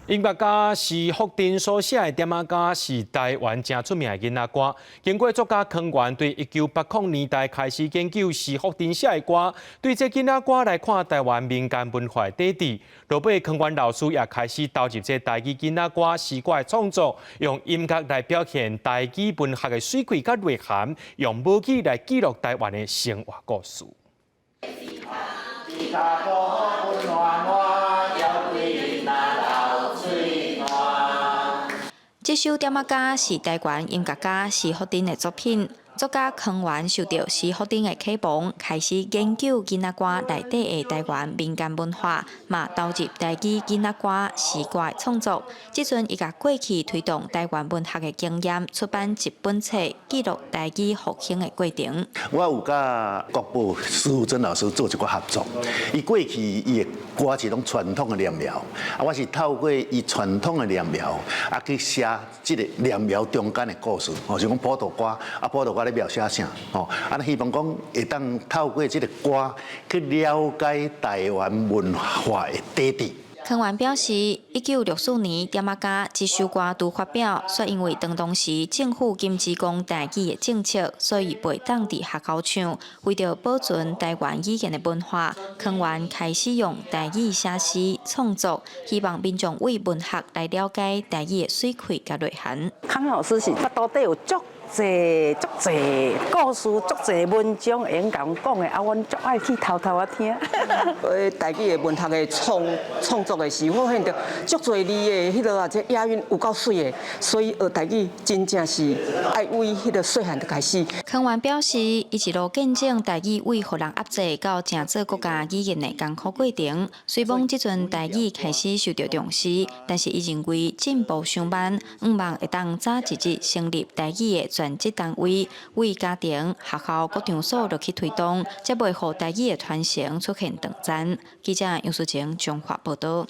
音乐家是福鼎所写的点仔歌，是台湾正出名的囡仔歌。经过作家康源对1980年代开始研究是福鼎写的歌，对这囡仔歌来看台湾民间文化的底子。落尾康源老师也开始投入这台语囡仔歌诗歌的创作，用音乐来表现台语文学的水气甲内涵，用母语来记录台湾的生活故事。这首点仔歌是台湾音乐家施福鼎的作品。作家康源受到施福鼎的启蒙，开始研究囡仔歌内底的台湾民间文化，嘛投入台语囡仔歌诗歌的创作。即阵伊甲过去推动台湾文学的经验，出版一本册，记录台语复兴的过程。我有甲国宝施福珍老师做一个合作，伊过去伊的歌是拢传统的念谣，我是透过伊传统的念谣，去写即个念谣中间的故事，像讲普渡歌，普渡歌咧描写啥，希望讲会当透过即个歌去了解台湾文化的底子。康源表示，1964年点仔歌这首歌拄发表，却因为当时政府禁止讲台语的政策，所以袂当伫学校唱。为着保存台湾语言的文化，康源开始用台语写诗创作，希望民众为文学来了解台语的水气甲内涵。康老师是巴肚底有足侪故事，足侪文章会用讲的，阮足爱去偷偷听。台语的文学的创作的时候，我发现到足侪字的迄落这押韵有够水的，所以学台语真正是爱为迄个细汉就开始。康源表示，伊一路见证台语为互人压制到正做国家语言的艰苦过程。虽讲即阵台语开始受到重视，但是伊认为进步尚慢，毋望会当早一日成立台语的全职单位，为家庭、学校各场所落去推动，才袂互台语的传承出现断层。记者杨淑晴综合报道。